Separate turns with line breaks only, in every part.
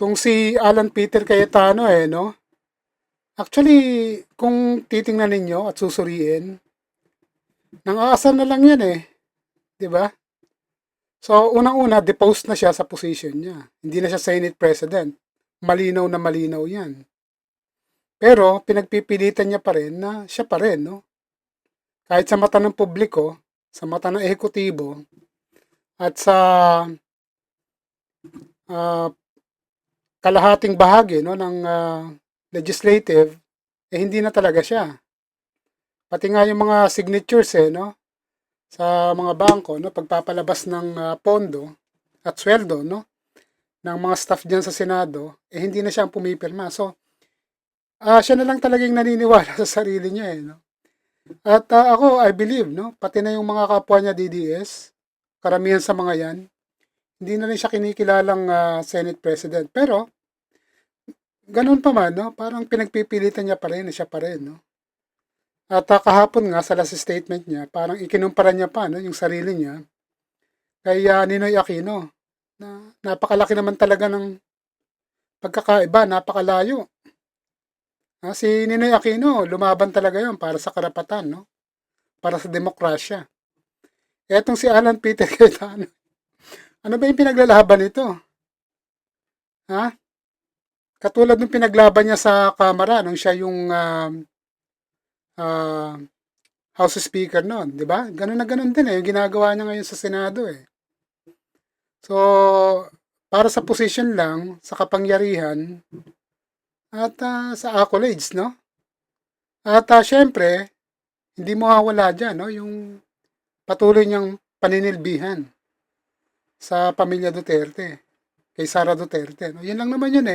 Kung si Alan Peter Cayetano no? Actually, kung titingnan ninyo at susuriin, nang aasar na lang yan 'di ba? So, unang-una, deposed na siya sa position niya. Hindi na siya Senate President. Malinaw na malinaw yan. Pero, pinagpipilitan niya pa rin na siya pa rin, no? Kahit sa mata ng publiko, sa mata ng ehekutibo, at sa ah, kalahating bahagi no, ng legislative, hindi na talaga siya. Pati nga yung mga signatures no, sa mga bangko, no, pagpapalabas ng pondo at sweldo no, ng mga staff diyan sa Senado, hindi na siya ang pumipirma. So, siya na lang talagang naniniwala sa sarili niya no. At ako, I believe, no, pati na yung mga kapwa niya DDS, karamihan sa mga yan, hindi na rin siya kinikilalang Senate President. Pero, ganun pa man, no, parang pinagpipilitan niya pa rin, siya pa rin, no. At kahapon nga sa last statement niya, parang ikinumpara niya pa no, yung sarili niya kay Ninoy Aquino na napakalaki naman talaga ng pagkakaiba, napakalayo. Si Ninoy Aquino, lumaban talaga yon para sa karapatan, no? Para sa demokrasya. Etong si Alan Peter Cayetano, ano ba yung pinaglalaban nito? Ha? Katulad ng pinaglaban niya sa Kamara nung siya yung uh, House Speaker noon, di ba? Ganun na ganun din yung ginagawa niya ngayon sa Senado So, para sa position lang, sa kapangyarihan, at sa accolades, no? At syempre, hindi mo mawawala dyan, no? Yung patuloy niyang paninilbihan sa pamilya Duterte, kay Sara Duterte. No? Yun lang naman yun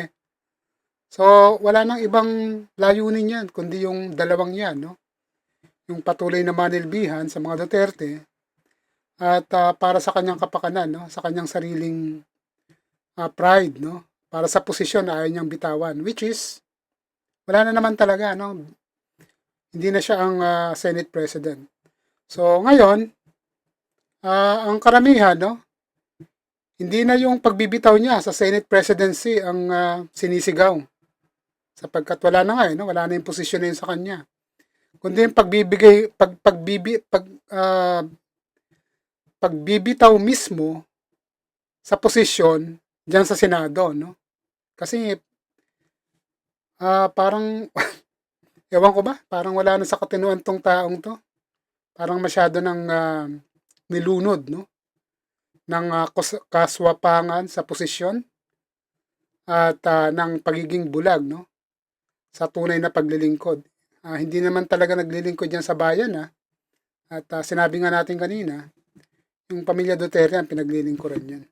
So, wala nang ibang layunin yan, kundi yung dalawang yan, no? Yung patuloy na manilbihan sa mga Duterte at para sa kanyang kapakanan, no? Sa kanyang sariling pride, no? Para sa posisyon na ayaw niyang bitawan, which is, wala na naman talaga, no? Hindi na siya ang Senate President. So, ngayon, ang karamihan, no? Hindi na yung pagbibitaw niya sa Senate presidency ang sinisigaw. Sapagkat wala na nga no? Wala na yung posisyon na yun sa kanya. Kundi yung pagbibitaw mismo sa posisyon diyan sa Senado, no? Kasi parang ewan ko ba, parang wala na sa katinuan tong taong to. Parang masyado ng nilunod, no? Ng kaswapangan sa posisyon at ng pagiging bulag, no? Sa tunay na paglilingkod. Hindi naman talaga naglilingkod yan sa bayan At sinabi nga natin kanina, yung pamilya Duterte ang pinaglilingkuran yan.